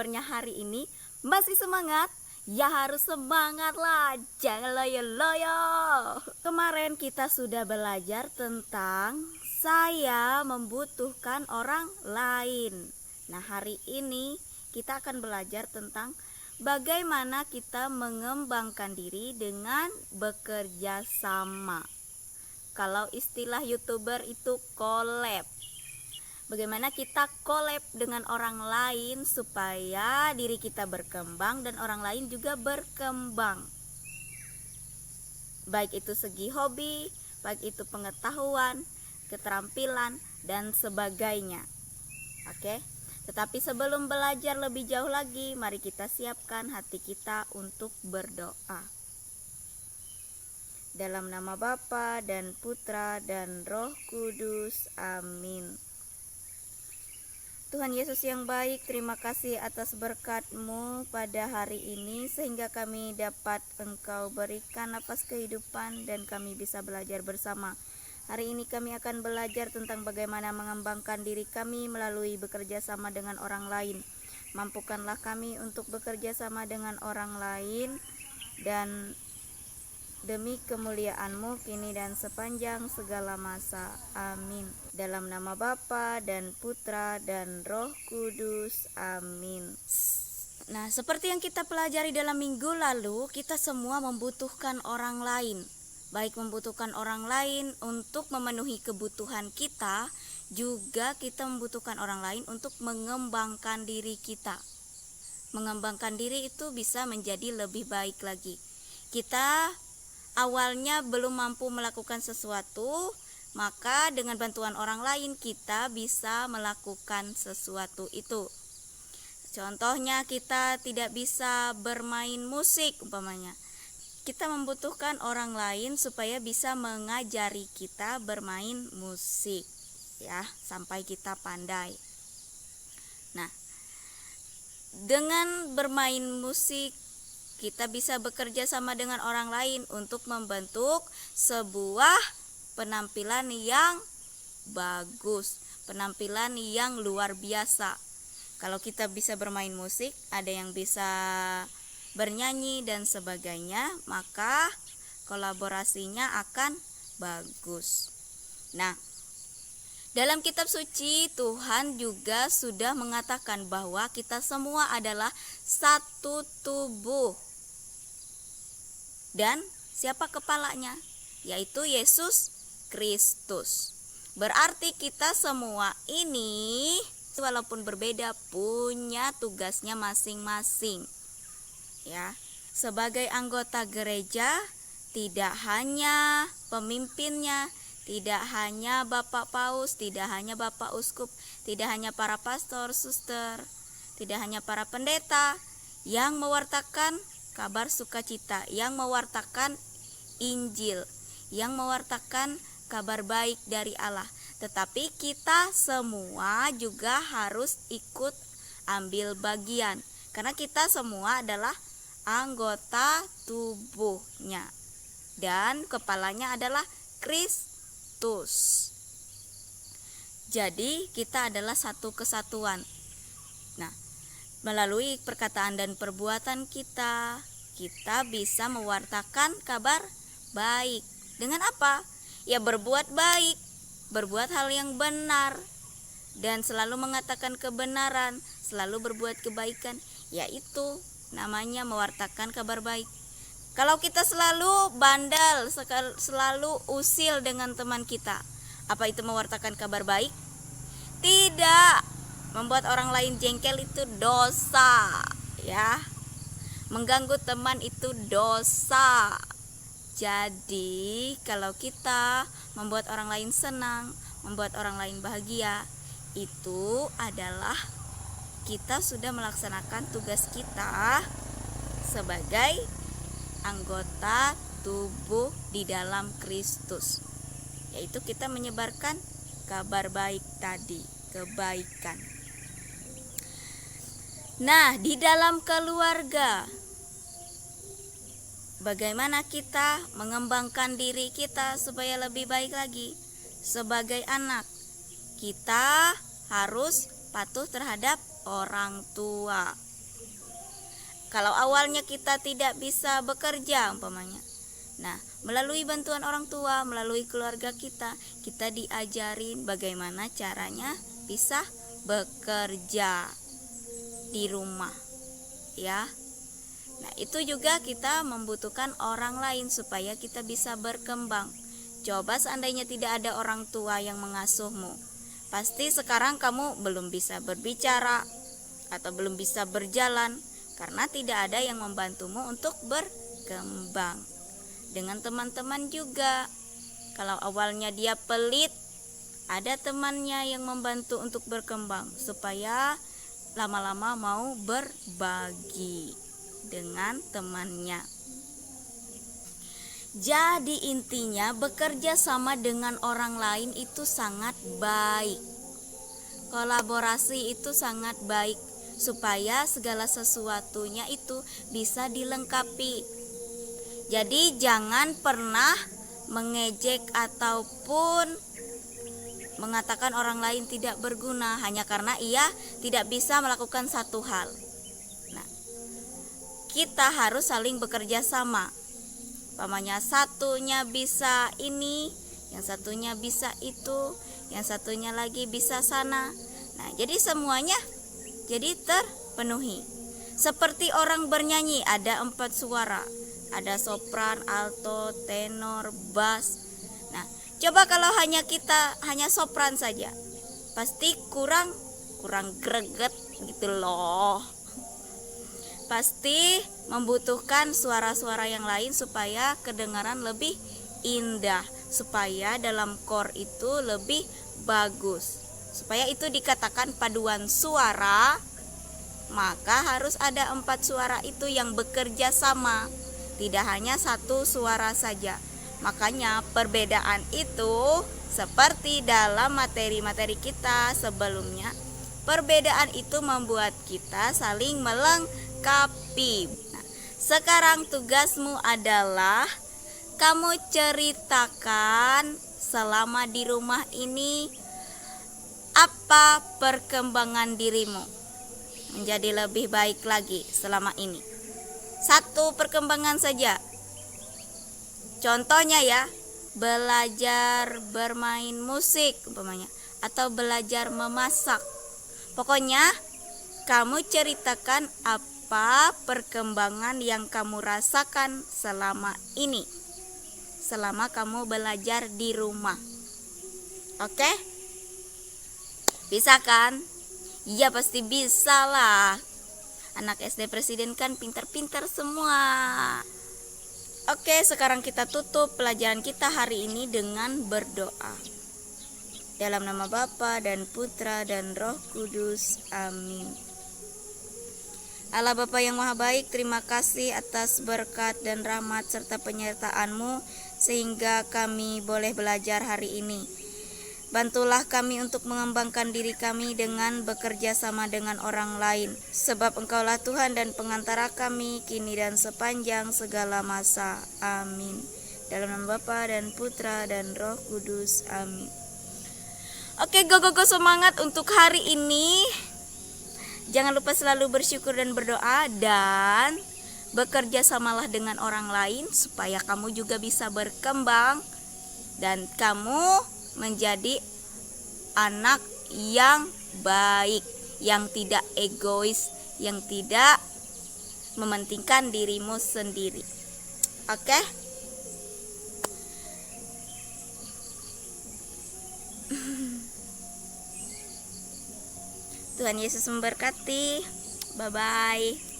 kabarnya hari ini? Masih semangat? Ya harus semangat lah, jangan loyo-loyo. Kemarin kita sudah belajar tentang saya membutuhkan orang lain. Nah, hari ini kita akan belajar tentang bagaimana kita mengembangkan diri dengan bekerja sama. Kalau istilah YouTuber itu collab. Bagaimana kita collab dengan orang lain supaya diri kita berkembang dan orang lain juga berkembang. Baik itu segi hobi, baik itu pengetahuan, keterampilan, dan sebagainya. Oke? Tetapi sebelum belajar lebih jauh lagi, mari kita siapkan hati kita untuk berdoa. Dalam nama Bapa dan Putra dan Roh Kudus. Amin. Tuhan Yesus yang baik, terima kasih atas berkat-Mu pada hari ini sehingga kami dapat Engkau berikan napas kehidupan dan kami bisa belajar bersama. Hari ini kami akan belajar tentang bagaimana mengembangkan diri kami melalui bekerja sama dengan orang lain. Mampukanlah kami untuk bekerja sama dengan orang lain dan demi kemuliaan-Mu kini dan sepanjang segala masa. Amin. Dalam nama Bapa dan Putra dan Roh Kudus. Amin. Nah, seperti yang kita pelajari dalam minggu lalu, kita semua membutuhkan orang lain. Baik membutuhkan orang lain untuk memenuhi kebutuhan kita, juga kita membutuhkan orang lain untuk mengembangkan diri kita. Mengembangkan diri itu bisa menjadi lebih baik lagi. Kita awalnya belum mampu melakukan sesuatu, maka dengan bantuan orang lain kita bisa melakukan sesuatu itu. Contohnya kita tidak bisa bermain musik umpamanya. Kita membutuhkan orang lain supaya bisa mengajari kita bermain musik, ya, sampai kita pandai. Nah, dengan bermain musik kita bisa bekerja sama dengan orang lain untuk membentuk sebuah penampilan yang bagus, penampilan yang luar biasa. Kalau kita bisa bermain musik, ada yang bisa bernyanyi dan sebagainya, maka kolaborasinya akan bagus. Nah, dalam kitab suci Tuhan juga sudah mengatakan bahwa kita semua adalah satu tubuh. Dan siapa kepalanya? Yaitu Yesus Kristus. Berarti kita semua ini walaupun berbeda punya tugasnya masing-masing. Ya, sebagai anggota gereja tidak hanya pemimpinnya, tidak hanya Bapak Paus, tidak hanya Bapak Uskup, tidak hanya para pastor, suster, tidak hanya para pendeta yang mewartakan kabar sukacita, yang mewartakan Injil, yang mewartakan kabar baik dari Allah. Tetapi kita semua juga harus ikut ambil bagian, karena kita semua adalah anggota tubuhnya. Dan kepalanya adalah Kristus. Jadi kita adalah satu kesatuan. Nah, melalui perkataan dan perbuatan kita bisa mewartakan kabar baik. Dengan apa? Ya berbuat baik, berbuat hal yang benar, dan selalu mengatakan kebenaran, selalu berbuat kebaikan. Yaitu namanya mewartakan kabar baik. Kalau kita selalu bandal, selalu usil dengan teman kita, apa itu mewartakan kabar baik? Tidak. Membuat orang lain jengkel itu dosa, ya. Mengganggu teman itu dosa. Jadi, kalau kita membuat orang lain senang, membuat orang lain bahagia, itu adalah kita sudah melaksanakan tugas kita sebagai anggota tubuh di dalam Kristus, yaitu kita menyebarkan kabar baik tadi, kebaikan. Nah, di dalam keluarga, bagaimana kita mengembangkan diri kita supaya lebih baik lagi? Sebagai anak, kita harus patuh terhadap orang tua. Kalau awalnya kita tidak bisa bekerja umpamanya, nah melalui bantuan orang tua, melalui keluarga kita diajarin bagaimana caranya bisa bekerja di rumah, ya. Nah, itu juga kita membutuhkan orang lain supaya kita bisa berkembang. Coba seandainya tidak ada orang tua yang mengasuhmu, pasti sekarang kamu belum bisa berbicara atau belum bisa berjalan karena tidak ada yang membantumu untuk berkembang. Dengan teman-teman juga, kalau awalnya dia pelit, ada temannya yang membantu untuk berkembang supaya lama-lama mau berbagi dengan temannya. Jadi intinya bekerja sama dengan orang lain itu sangat baik. Kolaborasi itu sangat baik supaya segala sesuatunya itu bisa dilengkapi. Jadi jangan pernah mengejek ataupun mengatakan orang lain tidak berguna hanya karena ia tidak bisa melakukan satu hal. Kita harus saling bekerja sama. Umpamanya satunya bisa ini, yang satunya bisa itu, yang satunya lagi bisa sana. Nah, jadi semuanya jadi terpenuhi. Seperti orang bernyanyi, ada 4 suara. Ada sopran, alto, tenor, bass. Nah, coba kalau hanya sopran saja, pasti kurang greget gitu loh. Pasti membutuhkan suara-suara yang lain supaya kedengaran lebih indah, supaya dalam core itu lebih bagus. Supaya itu dikatakan paduan suara, maka harus ada 4 suara itu yang bekerja sama, tidak hanya satu suara saja. Makanya perbedaan itu seperti dalam materi-materi kita sebelumnya, perbedaan itu membuat kita saling melengkapi. Nah, sekarang tugasmu adalah kamu ceritakan selama di rumah ini apa perkembangan dirimu menjadi lebih baik lagi selama ini. Satu perkembangan saja. Contohnya ya, belajar bermain musik umpamanya, atau belajar memasak. Pokoknya kamu ceritakan apa perkembangan yang kamu rasakan selama ini, selama kamu belajar di rumah. Oke? Bisa kan? Iya, pasti bisa lah. Anak SD presiden kan pintar-pintar semua. Oke, sekarang kita tutup pelajaran kita hari ini dengan berdoa. Dalam nama Bapa dan Putra dan Roh Kudus. Amin. Allah Bapa yang Maha Baik, terima kasih atas berkat dan rahmat serta penyertaan-Mu sehingga kami boleh belajar hari ini. Bantulah kami untuk mengembangkan diri kami dengan bekerja sama dengan orang lain, sebab Engkaulah Tuhan dan pengantara kami kini dan sepanjang segala masa. Amin. Dalam nama Bapa dan Putra dan Roh Kudus. Amin. Oke, go semangat untuk hari ini. Jangan lupa selalu bersyukur dan berdoa, dan bekerja samalah dengan orang lain supaya kamu juga bisa berkembang dan kamu menjadi anak yang baik, yang tidak egois, yang tidak mementingkan dirimu sendiri. Oke? Tuhan Yesus memberkati. Bye-bye.